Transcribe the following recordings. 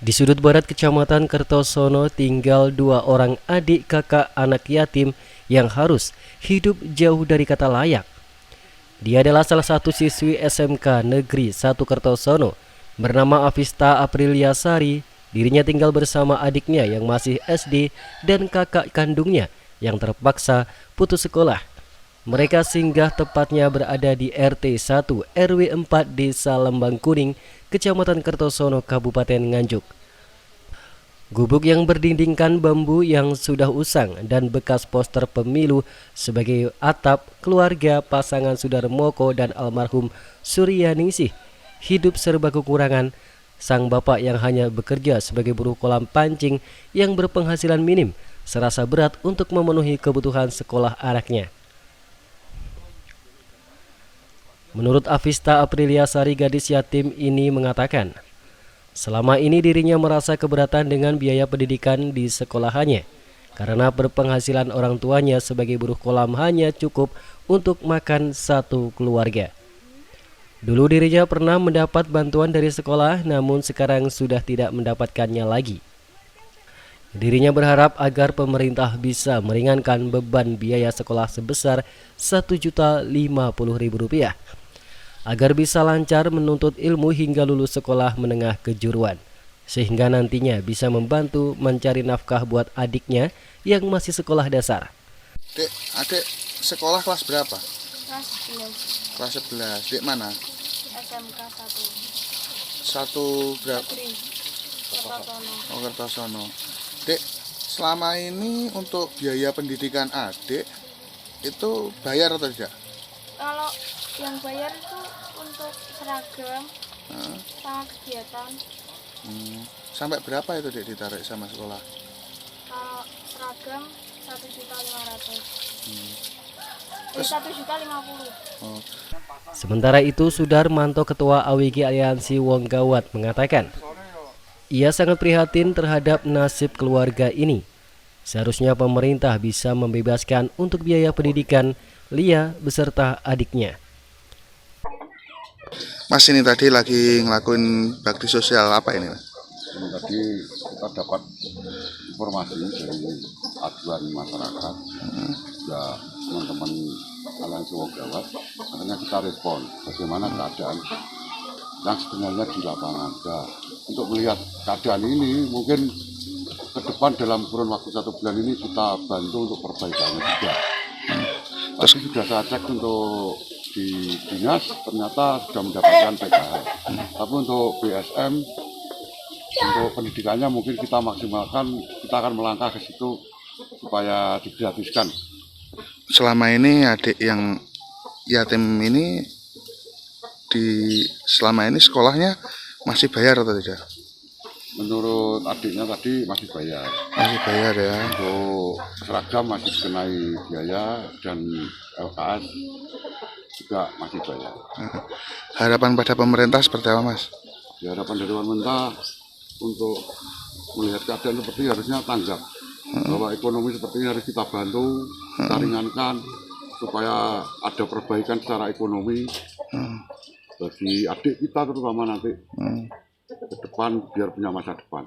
Di sudut barat Kecamatan Kertosono tinggal 2 orang adik kakak anak yatim yang harus hidup jauh dari kata layak. Dia adalah salah satu siswi SMK Negeri 1 Kertosono bernama Avista Aprilia Sari. Dirinya tinggal bersama adiknya yang masih SD dan kakak kandungnya yang terpaksa putus sekolah. Mereka singgah tepatnya berada di RT 1 RW 4 Desa Lembang Kuning, Kecamatan Kertosono, Kabupaten Nganjuk. Gubuk yang berdindingkan bambu yang sudah usang dan bekas poster pemilu sebagai atap keluarga pasangan Sudarmoko dan almarhum Suryaningsih hidup serba kekurangan. Sang bapak yang hanya bekerja sebagai buruh kolam pancing yang berpenghasilan minim serasa berat untuk memenuhi kebutuhan sekolah anaknya. Menurut Avista Aprilia Sari, gadis yatim ini mengatakan, selama ini dirinya merasa keberatan dengan biaya pendidikan di sekolahannya karena berpenghasilan orang tuanya sebagai buruh kolam hanya cukup untuk makan satu keluarga. Dulu dirinya pernah mendapat bantuan dari sekolah, namun sekarang sudah tidak mendapatkannya lagi. Dirinya berharap agar pemerintah bisa meringankan beban biaya sekolah sebesar Rp1.050.000 agar bisa lancar menuntut ilmu hingga lulus sekolah menengah kejuruan, sehingga nantinya bisa membantu mencari nafkah buat adiknya yang masih sekolah dasar. Adik sekolah kelas berapa? Kelas 11. Kelas 11. Di mana? SMK 1. Satu berapa? Negeri Kertosono. Oh, Kertosono. Dek, selama ini untuk biaya pendidikan adik itu bayar atau tidak? Kalau yang bayar itu untuk seragam sama kegiatan. Sampai berapa itu dek ditarik sama sekolah? Kalau seragam 1.500.000. 1.050.000. Oh. Sementara itu, Sudarmanto, Ketua AWG Aliansi Wong Gawat, mengatakan ia sangat prihatin terhadap nasib keluarga ini. Seharusnya pemerintah bisa membebaskan untuk biaya pendidikan Lia beserta adiknya. Mas, ini tadi lagi ngelakuin bakti sosial apa ini? Ini tadi kita dapat informasi dari aduan masyarakat, ya teman-teman Aliansi Wong Gawat, makanya kita respon bagaimana keadaan yang sebenarnya di lapangan. Ya, untuk melihat keadaan ini mungkin ke depan dalam kurun waktu 1 bulan ini kita bantu untuk perbaikannya juga. Tapi sudah saya cek untuk di dinas ternyata sudah mendapatkan PKH. Tapi untuk BSM untuk pendidikannya mungkin kita maksimalkan, kita akan melangkah ke situ supaya digratiskan. Selama ini adik yang yatim ini selama ini sekolahnya masih bayar atau tidak? Menurut adiknya tadi masih bayar. Masih bayar ya. Untuk seragam masih dikenai biaya dan LKS juga masih bayar. Harapan pada pemerintah seperti apa, Mas? Ya, harapan dari pemerintah untuk melihat keadaan seperti ini harusnya tanggap. Bahwa ekonomi seperti ini harus kita bantu, kita ringankan supaya ada perbaikan secara ekonomi bagi adik kita terutama nanti ke depan biar punya masa depan.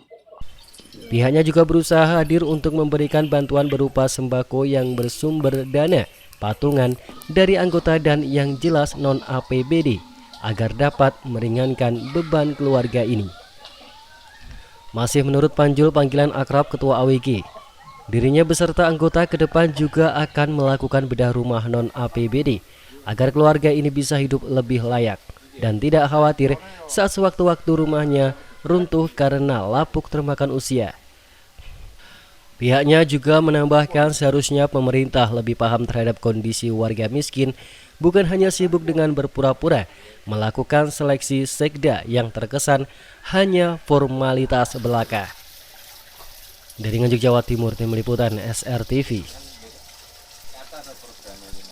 Pihaknya juga berusaha hadir untuk memberikan bantuan berupa sembako yang bersumber dana patungan dari anggota dan yang jelas non-APBD agar dapat meringankan beban keluarga ini. Masih menurut Panjul, panggilan akrab Ketua AWG, dirinya beserta anggota ke depan juga akan melakukan bedah rumah non-APBD agar keluarga ini bisa hidup lebih layak dan tidak khawatir saat sewaktu-waktu rumahnya runtuh karena lapuk termakan usia. Pihaknya juga menambahkan seharusnya pemerintah lebih paham terhadap kondisi warga miskin, bukan hanya sibuk dengan berpura-pura melakukan seleksi sekda yang terkesan hanya formalitas belaka. Dari Nganjuk, Jawa Timur, Tim Liputan SRTV.